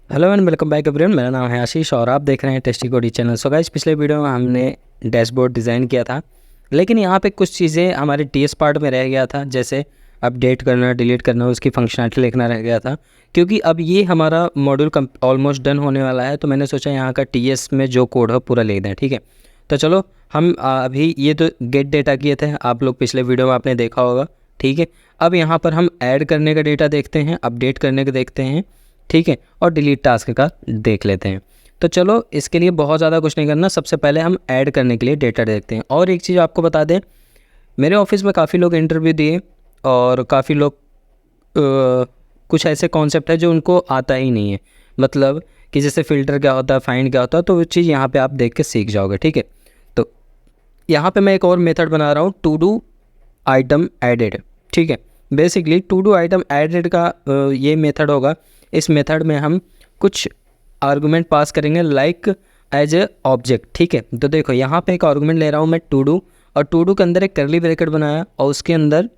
Hello and welcome back everyone. मेरा नाम है आशीष और आप देख रहे हैं टेस्टी कोडी चैनल। सो गाइस, पिछले वीडियो में हमने डैशबोर्ड डिज़ाइन किया था, लेकिन यहाँ पे कुछ चीज़ें हमारे टीएस पार्ट में रह गया था, जैसे अपडेट करना, डिलीट करना, उसकी फंक्शनलिटी लिखना रह गया था। क्योंकि अब ये हमारा मॉड्यूल ऑलमोस्ट डन होने वाला है, तो मैंने सोचा यहाँ का टीएस में जो कोड है पूरा लिख दें। ठीक है, तो चलो हम अभी ये तो गेट डेटा किए थे, आप लोग पिछले वीडियो में आपने देखा होगा। ठीक है, अब यहाँ पर हम ऐड करने का डेटा देखते हैं, अपडेट करने का देखते हैं, ठीक है, और डिलीट टास्क का देख लेते हैं। तो चलो इसके लिए बहुत ज़्यादा कुछ नहीं करना, सबसे पहले हम ऐड करने के लिए डेटा देखते हैं। और एक चीज़ आपको बता दें, मेरे ऑफिस में काफ़ी लोग इंटरव्यू दिए और काफ़ी लोग कुछ ऐसे कॉन्सेप्ट है जो उनको आता ही नहीं है, मतलब कि जैसे फ़िल्टर क्या होता है, फाइंड क्या होता है, तो वो चीज़ यहाँ पे आप देख के सीख जाओगे। ठीक है, तो यहाँ पे मैं एक और मेथड बना रहा हूँ, टू डू आइटम एडेड। ठीक है, basically to do item added का ये मेथड होगा। इस मेथड में हम कुछ आर्गुमेंट पास करेंगे लाइक एज ए ऑब्जेक्ट। ठीक है, तो देखो यहाँ पे एक आर्गुमेंट ले रहा हूँ मैं टू डू, और टू डू के अंदर एक करली ब्रैकेट बनाया और उसके अंदर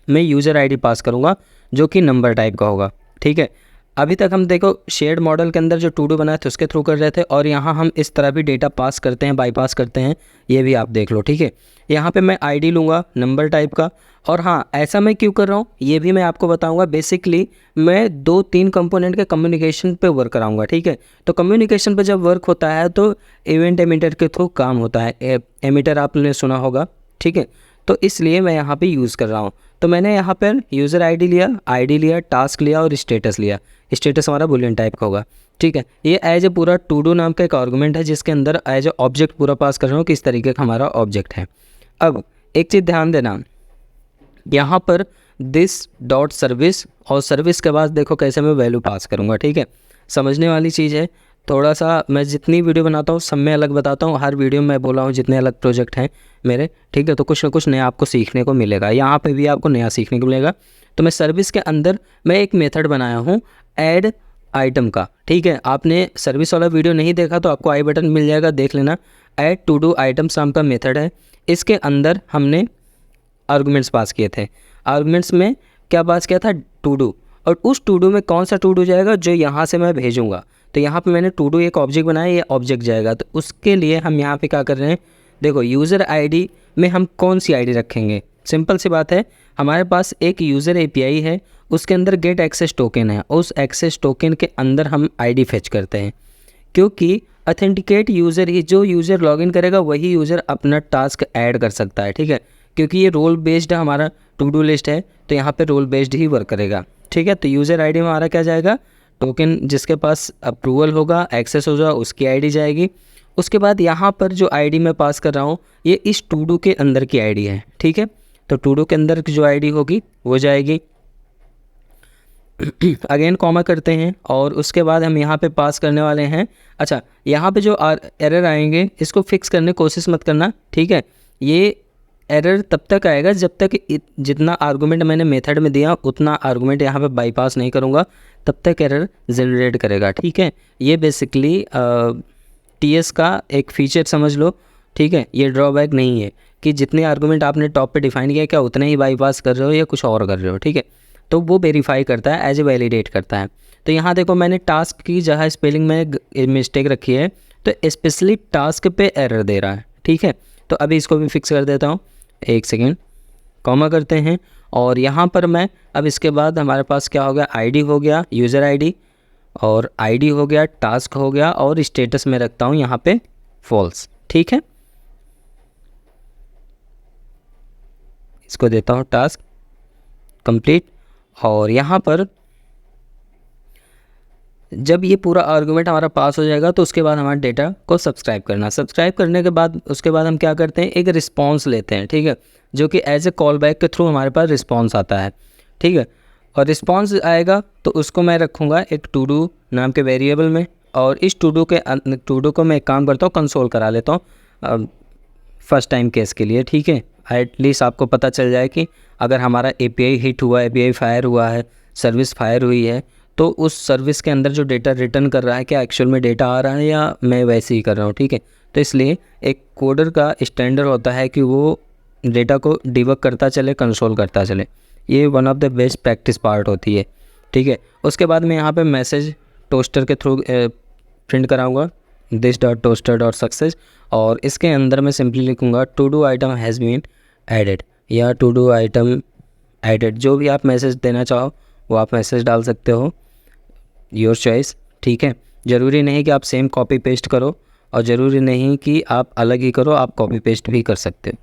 मैं यूज़र आईडी पास करूँगा जो कि नंबर टाइप का होगा। ठीक है, अभी तक हम देखो शेयर्ड मॉडल के अंदर जो टू डू बनाया था उसके थ्रू कर रहे थे, और यहाँ हम इस तरह भी डेटा पास करते हैं, बाईपास करते हैं, ये भी आप देख लो। ठीक है, यहाँ पे मैं आईडी लूँगा नंबर टाइप का, और हाँ ऐसा मैं क्यों कर रहा हूँ ये भी मैं आपको बताऊँगा। बेसिकली मैं 2-3 कंपोनेंट के कम्युनिकेशन पे वर्क कराऊँगा। ठीक है, तो कम्युनिकेशन पे जब वर्क होता है तो इवेंट एमिटर के थ्रू काम होता है। एमिटर आपने सुना होगा, ठीक है, तो इसलिए मैं यहाँ पे यूज़ कर रहा हूँ। तो मैंने यहाँ पर यूज़र आईडी लिया, टास्क लिया और स्टेटस लिया। स्टेटस हमारा बुलियन टाइप का होगा। ठीक है, ये एज ए पूरा टू डू नाम का एक आर्गुमेंट है जिसके अंदर एज ए ऑब्जेक्ट पूरा पास कर रहा हूँ, किस तरीके का हमारा ऑब्जेक्ट है। अब एक चीज़ ध्यान देना, यहाँ पर दिस डॉट सर्विस, और सर्विस के बाद देखो कैसे मैं वैल्यू पास करूँगा। ठीक है, समझने वाली चीज़ है। थोड़ा सा मैं जितनी वीडियो बनाता हूँ सब में अलग बताता हूँ, हर वीडियो में मैं बोला हूँ जितने अलग प्रोजेक्ट हैं मेरे। ठीक है, तो कुछ ना कुछ नया आपको सीखने को मिलेगा, यहाँ पे भी आपको नया सीखने को मिलेगा। तो मैं सर्विस के अंदर मैं एक मेथड बनाया हूँ ऐड आइटम का। ठीक है, आपने सर्विस वाला वीडियो नहीं देखा तो आपको आई बटन मिल जाएगा, देख लेना। ऐड टू डू आइटम्स नाम का मेथड है, इसके अंदर हमने आर्गुमेंट्स पास किए थे। आर्गुमेंट्स में क्या पास किया था, टू डू, और उस टू डू में कौन सा टू डू जाएगा जो यहाँ से मैं भेजूँगा। तो यहाँ पे मैंने टू डू एक ऑब्जेक्ट बनाया, ये ऑब्जेक्ट जाएगा। तो उसके लिए हम यहाँ पे क्या कर रहे हैं, देखो यूज़र आईडी में हम कौन सी आईडी रखेंगे। सिंपल सी बात है, हमारे पास एक यूज़र एपीआई है, उसके अंदर गेट एक्सेस टोकन है, उस एक्सेस टोकन के अंदर हम आईडी फेच करते हैं, क्योंकि ऑथेंटिकेट यूज़र ही, जो यूज़र लॉगिन करेगा वही यूज़र अपना टास्क ऐड कर सकता है। ठीक है, क्योंकि ये रोल बेस्ड हमारा टू डू लिस्ट है, तो यहाँ पे रोल बेस्ड ही वर्क करेगा। ठीक है, तो यूज़र आईडी में हमारा क्या जाएगा, टोकन जिसके पास अप्रूवल होगा, एक्सेस होगा, उसकी आईडी जाएगी। उसके बाद यहाँ पर जो आईडी मैं पास कर रहा हूँ ये इस टू डू के अंदर की आईडी है। ठीक है, तो टू डू के अंदर की जो आईडी होगी वो जाएगी। अगेन कॉमा करते हैं और उसके बाद हम यहाँ पे पास करने वाले हैं। अच्छा, यहाँ पे जो एरर आएंगे इसको फिक्स करने की कोशिश मत करना। ठीक है, ये एरर तब तक आएगा जब तक जितना आर्गुमेंट मैंने मेथड में दिया उतना आर्गुमेंट यहाँ पे बाईपास नहीं करूँगा, तब तक एरर जनरेट करेगा। ठीक है, ये बेसिकली टीएस का एक फीचर समझ लो। ठीक है, ये ड्रॉबैक नहीं है कि जितने आर्गुमेंट आपने टॉप पे डिफाइन किया क्या उतने ही बाईपास कर रहे हो या कुछ और कर रहे हो। ठीक है, तो वो वेरीफाई करता है, एज ए वैलिडेट करता है। तो यहाँ देखो मैंने टास्क की जगह स्पेलिंग में मिस्टेक रखी है, तो स्पेशली टास्क पे एरर दे रहा है। ठीक है, तो अभी इसको भी फिक्स कर देता हूँ, एक सेकेंड, कॉमा करते हैं और यहाँ पर मैं अब इसके बाद हमारे पास क्या हो गया, आईडी हो गया, यूज़र आईडी, और आईडी हो गया, टास्क हो गया, और स्टेटस में रखता हूँ यहाँ पे फॉल्स। ठीक है, इसको देता हूँ टास्क कंप्लीट, और यहाँ पर जब ये पूरा आर्गुमेंट हमारा पास हो जाएगा तो उसके बाद हमारे डेटा को सब्सक्राइब करना। सब्सक्राइब करने के बाद उसके बाद हम क्या करते हैं, एक रिस्पांस लेते हैं। ठीक है, जो कि एज ए कॉल बैक के थ्रू हमारे पास रिस्पांस आता है। ठीक है, और रिस्पांस आएगा तो उसको मैं रखूँगा एक टू डू नाम के वेरिएबल में, और इस टू डू को मैं एक काम करता हूँ, कंसोल करा लेता हूँ फर्स्ट टाइम केस के लिए। ठीक है, एटलीस्ट आपको पता चल जाए कि अगर हमारा एपीआई हिट हुआ है, एपीआई फायर हुआ है, सर्विस फायर हुई है, तो उस सर्विस के अंदर जो डेटा रिटर्न कर रहा है क्या एक्चुअल में डेटा आ रहा है या मैं वैसे ही कर रहा हूँ। ठीक है, तो इसलिए एक कोडर का स्टैंडर्ड होता है कि वो डेटा को डिबग करता चले, कंसोल करता चले। ये one of the best practice part होती है। ठीक है, उसके बाद मैं यहाँ पे मैसेज टोस्टर के थ्रू प्रिंट कराऊंगा this dot toaster dot success, और इसके अंदर मैं सिंपली लिखूंगा to do item has been added या टू डू आइटम एडेड। जो भी आप मैसेज देना चाहो वो आप मैसेज डाल सकते हो, योर चॉइस, ठीक है। ज़रूरी नहीं कि आप सेम कॉपी पेस्ट करो और ज़रूरी नहीं कि आप अलग ही करो, आप कॉपी पेस्ट भी कर सकते हो,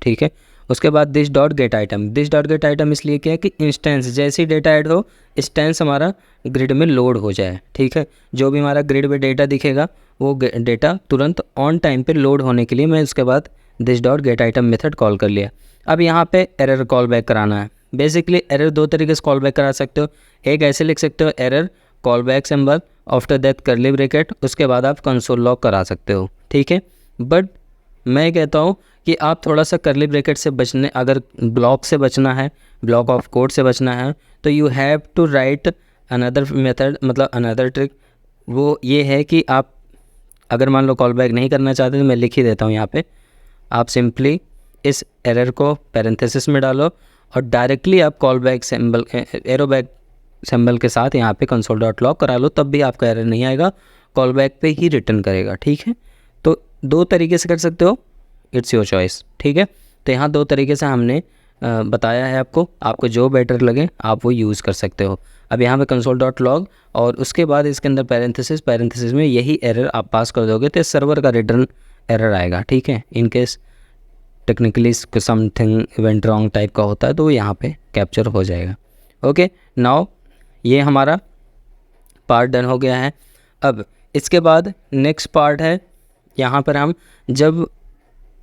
ठीक है। उसके बाद this dot gate item, this dot gate item इसलिए क्या है कि इंस्टेंस जैसे ही डेटा ऐड हो इंस्टेंस हमारा ग्रिड में लोड हो जाए, ठीक है। जो भी हमारा ग्रिड में डेटा दिखेगा वो डेटा तुरंत ऑन टाइम पे लोड होने के लिए मैं उसके बाद this dot gate item method call कर लिया। अब यहाँ पे एरर कॉल बैक कराना है। बेसिकली एरर दो तरीके से कॉल बैक करा सकते हो, एक ऐसे लिख सकते हो error call back symbol after that करली ब्रैकेट, उसके बाद आप कंसोल लॉग करा सकते हो, ठीक है। बट मैं कहता हूँ कि आप थोड़ा सा करली ब्रैकेट से बचने, अगर ब्लॉक से बचना है, ब्लॉक ऑफ कोड से बचना है, तो you have to write another method, मतलब अनदर ट्रिक। वो ये है कि आप अगर मान लो कॉल बैक नहीं करना चाहते तो मैं लिख ही देता हूँ यहाँ पे, आप सिंपली इस एरर को पैरेंथेसिस में डालो और डायरेक्टली आप call back symbol arrow back symbol के साथ यहाँ पे कंसोल डॉट लॉग करा लो, तब भी आपका एरर नहीं आएगा, कॉल बैक पे ही रिटर्न करेगा, ठीक है। तो दो तरीके से कर सकते हो, इट्स योर चॉइस, ठीक है। तो यहाँ दो तरीके से हमने बताया है आपको जो बेटर लगे आप वो यूज़ कर सकते हो। अब यहाँ पे कंसोल डॉट लॉग और उसके बाद इसके अंदर पैरेंथेसिस में यही एरर आप पास कर दोगे तो सर्वर का रिटर्न एरर आएगा, ठीक है। In case technically something event wrong type का होता है तो वो यहाँ पे कैप्चर हो जाएगा। ओके, नाउ ये हमारा पार्ट डन हो गया है। अब इसके बाद नेक्स्ट पार्ट है, यहाँ पर हम जब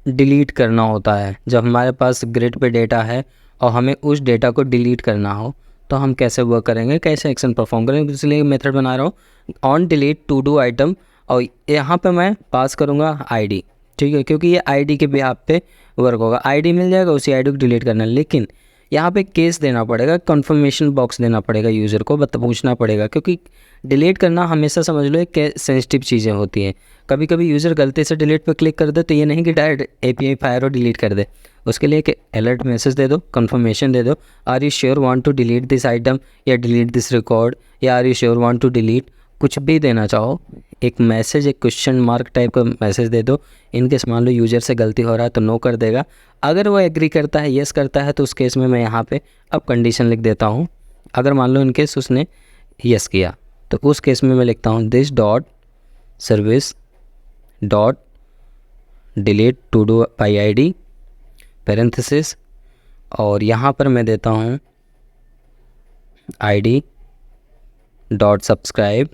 डिलीट करना होता है, जब हमारे पास ग्रिड पे डेटा है और हमें उस डेटा को डिलीट करना हो तो हम कैसे वर्क करेंगे, कैसे एक्शन परफॉर्म करेंगे। इसलिए मेथड बना रहा हूँ on delete to do item, और यहाँ पे मैं पास करूँगा आईडी, ठीक है, क्योंकि ये आईडी के बिहाफ पे वर्क होगा। आईडी मिल जाएगा, उसी आईडी को डिलीट करना है, लेकिन यहाँ पे केस देना पड़ेगा, कंफर्मेशन बॉक्स देना पड़ेगा, यूज़र को पूछना पड़ेगा, क्योंकि डिलीट करना हमेशा समझ लो एक सेंसिटिव चीज़ें होती हैं। कभी कभी यूज़र गलती से डिलीट पर क्लिक कर दे तो ये नहीं कि डायरेक्ट API फायर और डिलीट कर दे, उसके लिए एक अलर्ट मैसेज दे दो, कंफर्मेशन दे दो, are you sure want to delete this item या डिलीट दिस रिकॉर्ड, या are you sure want to delete, कुछ भी देना चाहो, एक मैसेज, एक क्वेश्चन मार्क टाइप का मैसेज दे दो। इनकेस मान लो यूज़र से गलती हो रहा है तो नो कर देगा, अगर वो एग्री करता है, येस करता है, तो उस केस में मैं यहाँ पे अब कंडीशन लिख देता हूँ। अगर मान लो इनकेस उसने येस किया तो उस केस में मैं लिखता हूँ this dot service dot delete to do by ID parenthesis, और यहाँ पर मैं देता हूँ ID dot subscribe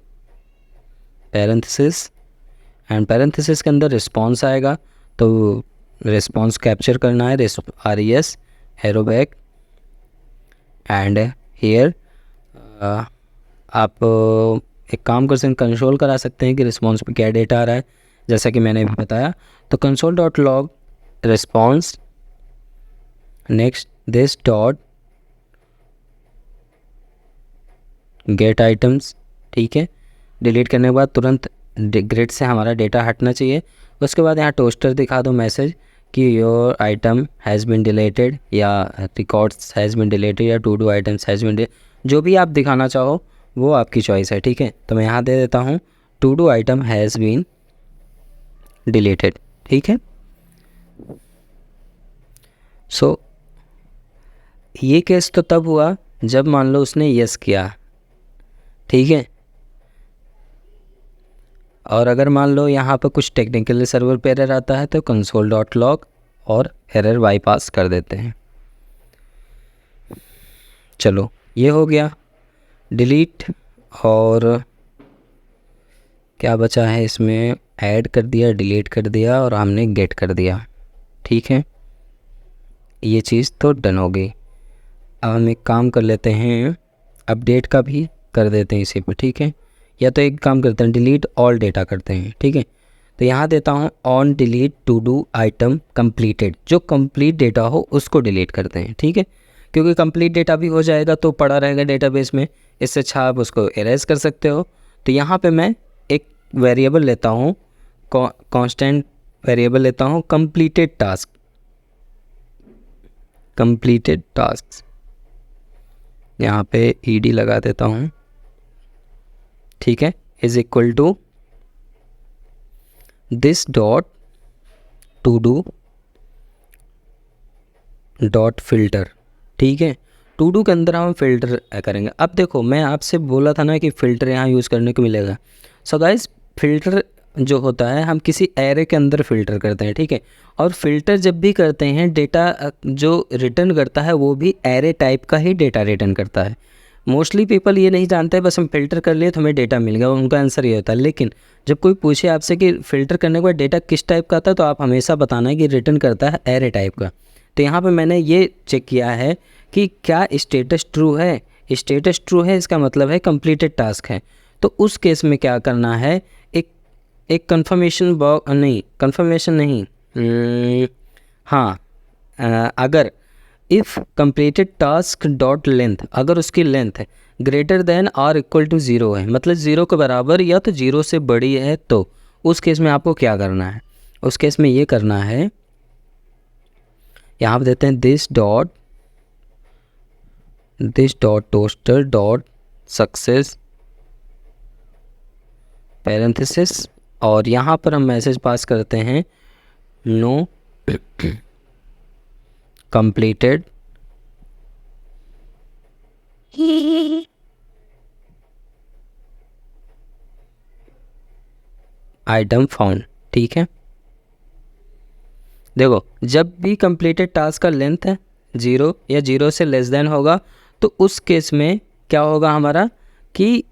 parenthesis, and parenthesis के अंदर रिस्पॉन्स आएगा तो रिस्पॉन्स कैप्चर करना है, RES arrow back, and here आप एक काम कर सकते हैं, कंसोल करा सकते हैं कि रिस्पॉन्स पे क्या डेटा आ रहा है, जैसा कि मैंने अभी बताया। तो console dot log response next this dot gate items, ठीक है। डिलीट करने के बाद तुरंत ग्रिड से हमारा डेटा हटना चाहिए। उसके बाद यहाँ टोस्टर दिखा दो मैसेज कि your item has been deleted या रिकॉर्ड्स हैज़ बिन डिलीटेड या to do items has been, जो भी आप दिखाना चाहो वो आपकी चॉइस है, ठीक है। तो मैं यहाँ दे देता हूँ to do item has been deleted, ठीक है। सो ये केस तो तब हुआ जब मान लो उसने यस किया, ठीक है। और अगर मान लो यहाँ पर कुछ टेक्निकल सर्वर पे एरर आता है तो कंसोल डॉट लॉग और एरर बाईपास कर देते हैं। चलो ये हो गया डिलीट, और क्या बचा है इसमें, ऐड कर दिया, डिलीट कर दिया और हमने गेट कर दिया, ठीक है। ये चीज़ तो डन हो गई। अब हम एक काम कर लेते हैं, अपडेट का भी कर देते हैं इसी पे, ठीक है। या तो एक काम करते हैं डिलीट ऑल डेटा करते हैं, ठीक है। तो यहाँ देता हूँ on delete to do item completed, जो कंप्लीट डेटा हो उसको डिलीट करते हैं, ठीक है। क्योंकि कंप्लीट डेटा भी हो जाएगा तो पड़ा रहेगा डेटाबेस में, इससे अच्छा आप उसको इरेज कर सकते हो। तो यहाँ पे मैं एक वेरिएबल लेता हूँ, कांस्टेंट वेरिएबल लेता हूँ कंप्लीटेड टास्क, कंप्लीटेड टास्क, यहाँ पे ED लगा देता हूँ, ठीक है, is equal to this dot to do dot filter. ठीक है, टू डू के अंदर हम फ़िल्टर करेंगे। अब देखो मैं आपसे बोला था ना कि फ़िल्टर यहाँ यूज़ करने को मिलेगा। सो गाइस फ़िल्टर जो होता है हम किसी एरे के अंदर फ़िल्टर करते हैं। ठीक है, और फ़िल्टर जब भी करते हैं डेटा जो रिटर्न करता है वो भी एरे टाइप का ही डेटा रिटर्न करता है। मोस्टली पीपल ये नहीं जानते, बस हम फ़िल्टर कर लिए तो हमें डेटा मिल गया, उनका आंसर ये होता है। लेकिन जब कोई पूछे आपसे कि फ़िल्टर करने के बाद डेटा किस टाइप का आता है, तो आप हमेशा बताना है कि रिटर्न करता है एरे टाइप का। तो यहाँ पे मैंने ये चेक किया है कि क्या स्टेटस ट्रू है। स्टेटस ट्रू है इसका मतलब है कंप्लीटेड टास्क है। तो उस केस में क्या करना है, एक कंफर्मेशन नहीं, हाँ, अगर if completed task dot length, अगर उसकी लेंथ ग्रेटर देन और इक्वल टू 0 है, मतलब 0 के बराबर या तो 0 से बड़ी है, तो उस केस में आपको क्या करना है। उस केस में ये करना है, यहाँ पर देते हैं this dot toaster dot success parenthesis, और यहाँ पर हम मैसेज पास करते हैं नो कंप्लीटेड आइटम फाउंड। ठीक है, देखो जब भी कंप्लीटेड टास्क का लेंथ है 0 या 0 से लेस देन होगा, तो उस केस में क्या होगा हमारा कि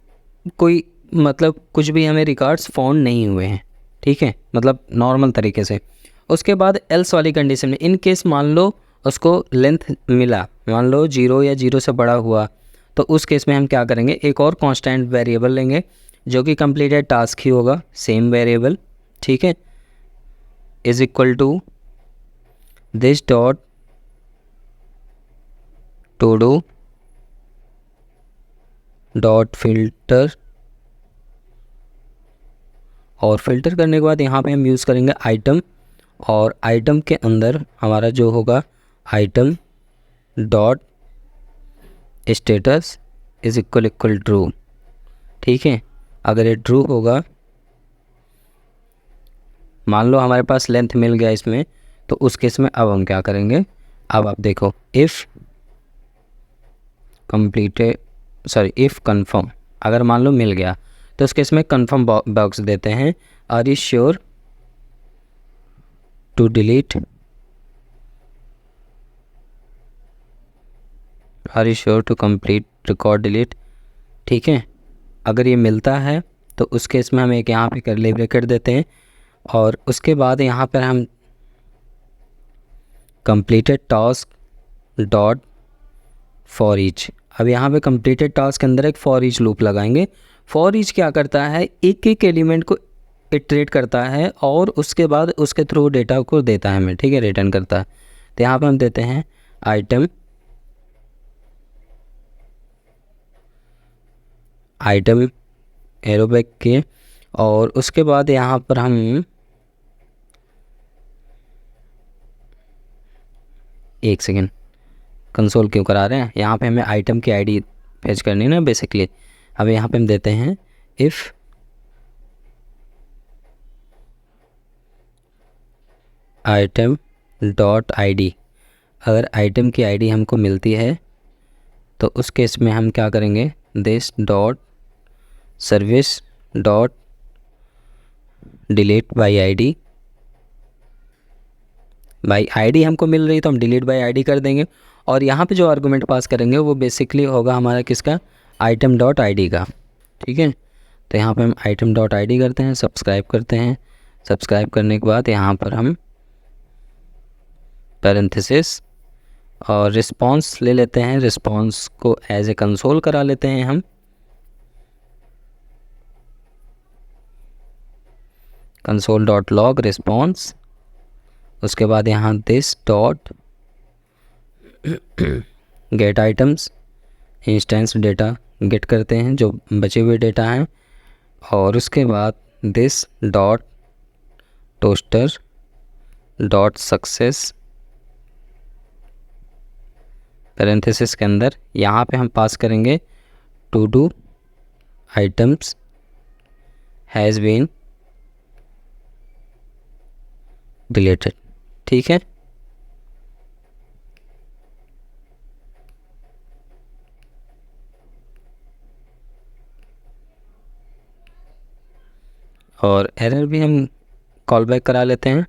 कोई मतलब कुछ भी हमें रिकॉर्ड्स फाउंड नहीं हुए हैं। ठीक है, मतलब नॉर्मल तरीके से। उसके बाद एल्स वाली कंडीशन में, इन केस मान लो उसको लेंथ मिला, मान लो 0 या 0 से बड़ा हुआ, तो उस केस में हम क्या करेंगे, एक और कांस्टेंट वेरिएबल लेंगे जो कि कंप्लीटेड टास्क ही होगा, सेम वेरिएबल। ठीक है, is equal to this dot to do dot filter, और फिल्टर करने के बाद यहाँ पे हम यूज़ करेंगे आइटम, और आइटम के अंदर हमारा जो होगा item dot status is equal true. ठीक है, अगर ये ट्रू होगा, मान लो हमारे पास लेंथ मिल गया इसमें, तो उस केस में अब हम क्या करेंगे, अब आप देखो इफ़ कन्फर्म, अगर मान लो मिल गया तो उस केस में कन्फर्म बॉक्स देते हैं, are you sure to delete, are you sure to complete record delete. ठीक है, अगर ये मिलता है तो उस केस में हम एक यहाँ पे कर्ली ब्रैकेट देते हैं, और उसके बाद यहाँ पर हम completed task dot for each, अब यहाँ पे कंप्लीटेड टास्क के अंदर एक फॉर ईच लूप लगाएंगे। फॉर ईच क्या करता है, एक एक एलिमेंट को इटरेट करता है और उसके बाद उसके थ्रू डेटा को देता है हमें। ठीक है, रिटर्न करता है। तो यहाँ पे हम देते हैं आइटम एरोबैक के, और उसके बाद यहाँ पर हम एक सेकेंड कंसोल क्यों करा रहे हैं, यहाँ पे हमें आइटम की आईडी फेच करनी है ना बेसिकली। अब यहाँ पे हम देते हैं इफ़ आइटम डॉट आईडी, अगर आइटम की आईडी हमको मिलती है तो उस केस में हम क्या करेंगे, this dot service dot delete by ID, by ID हमको मिल रही तो हम डिलीट बाई आईडी कर देंगे, और यहाँ पे जो आर्गुमेंट पास करेंगे वो बेसिकली होगा हमारा किसका, आइटम डॉट आईडी का। ठीक है, तो यहाँ पे हम आइटम डॉट आईडी करते हैं, सब्सक्राइब करते हैं। सब्सक्राइब करने के बाद यहाँ पर हम पैरेंथेसिस और रिस्पांस ले लेते हैं, रिस्पांस को एज ए कंसोल करा लेते हैं हम, कंसोल डॉट लॉग रिस्पांस। उसके बाद यहाँ this dot gate items, instance data gate करते हैं जो बचे हुए डेटा हैं, और उसके बाद this dot toaster dot success parenthesis के अंदर यहाँ पे हम पास करेंगे to do items has been deleted. ठीक है, और एरर भी हम कॉल बैक करा लेते हैं।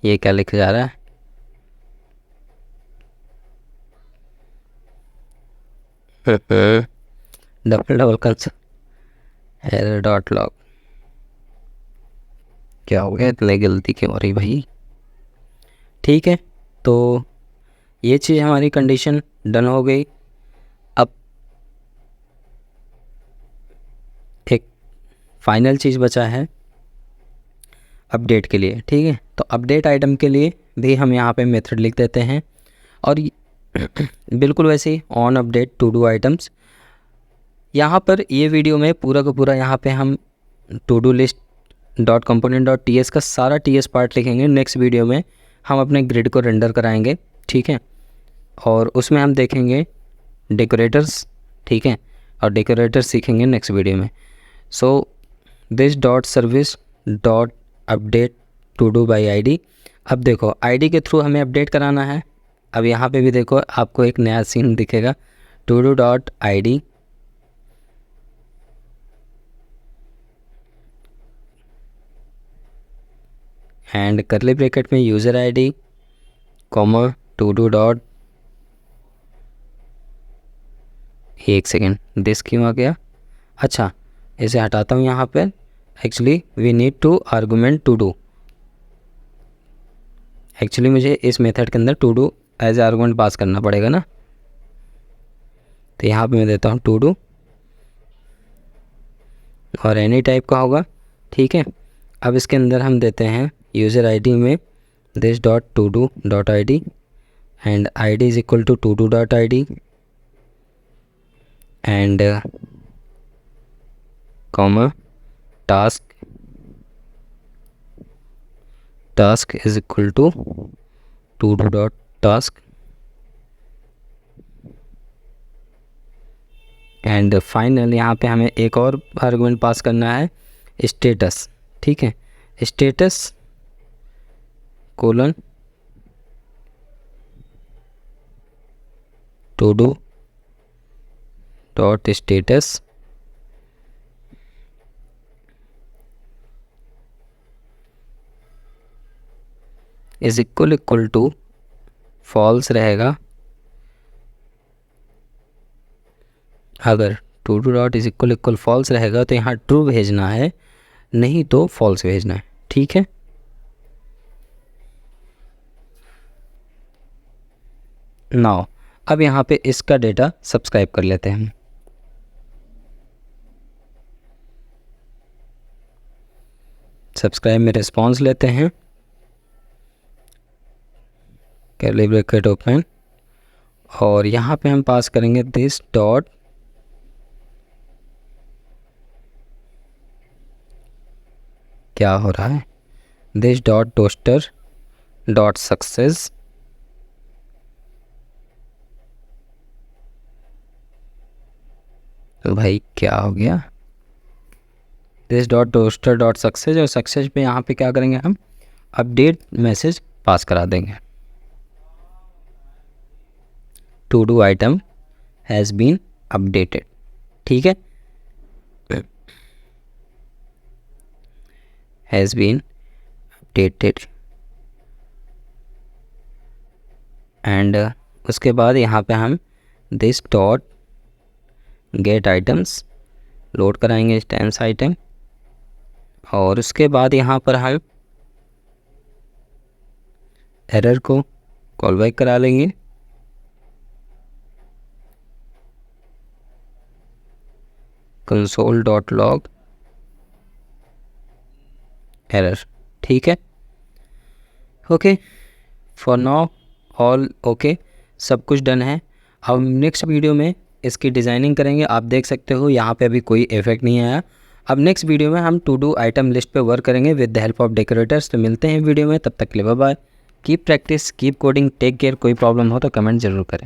ये क्या लिखा जा रहा है? Double console error dot log. क्या हो गया, इतनी गलती क्यों हो रही भाई? ठीक है, तो ये चीज़ हमारी कंडीशन डन हो गई। अब एक फाइनल चीज़ बचा है अपडेट के लिए। ठीक है, तो अपडेट आइटम के लिए भी हम यहाँ पे मेथड लिख देते हैं, और बिल्कुल वैसे ही on update to do items. यहाँ पर ये वीडियो में पूरा का पूरा यहाँ पे हम to do list dot component dot T S का सारा टी एस पार्ट लिखेंगे। नेक्स्ट वीडियो में हम अपने ग्रिड को रेंडर कराएंगे। ठीक है, और उसमें हम देखेंगे डेकोरेटर्स। ठीक है, और डेकोरेटर्स सीखेंगे नेक्स्ट वीडियो में। So this dot service dot update to do by ID. अब देखो आईडी के थ्रू हमें अपडेट कराना है। अब यहाँ पे भी देखो आपको एक नया सीन दिखेगा, to do dot ID and curly bracket में user ID comma to do dot, एक सेकेंड दिस क्यों आ गया? अच्छा, इसे हटाता हूँ यहाँ पे। Actually we need to argument to do. Actually मुझे इस मेथड के अंदर to do as argument pass करना पड़ेगा ना, तो यहाँ पे मैं देता हूँ टू डू और एनी टाइप का होगा। ठीक है, अब इसके अंदर हम देते हैं यूज़र आईडी में this dot to do dot I D and I D is equal to do dot I D and comma task is equal to do dot task and final यहाँ पे हमें एक और आर्गुमेंट पास करना है, status. ठीक है, status colon to do dot status is equal to false रहेगा अगर to do dot is equal false रहेगा तो यहाँ ट्रू भेजना है, नहीं तो फॉल्स भेजना है। ठीक है, नाउ अब यहाँ पे इसका डेटा सब्सक्राइब कर लेते हैं। सब्सक्राइब में रिस्पॉन्स लेते हैं, कर्ली ब्रैकेट ओपन, और यहाँ पे हम पास करेंगे दिस डॉट क्या हो रहा है, this dot toaster dot success तो भाई क्या हो गया, this dot toaster dot success, और सक्सेस पे यहाँ पे क्या करेंगे हम अपडेट मैसेज पास करा देंगे, to do item has been updated. ठीक है, हैज़ बीन अपडेटेड एंड उसके बाद यहाँ पे हम this dot gate items load कराएंगे स्टैम्स आइटम, और उसके बाद यहाँ पर हम एरर को कॉल बैक करा लेंगे, कंसोल डॉट लॉग एरर। ठीक है, okay, for now all okay, सब कुछ डन है। अब नेक्स्ट वीडियो में इसकी डिज़ाइनिंग करेंगे। आप देख सकते हो यहाँ पे अभी कोई इफेक्ट नहीं आया। अब नेक्स्ट वीडियो में हम टू डू आइटम लिस्ट पे वर्क करेंगे with the help of decorators. तो मिलते हैं वीडियो में, तब तक के लिए bye bye, keep practice, keep coding, take care. कोई प्रॉब्लम हो तो कमेंट ज़रूर करें।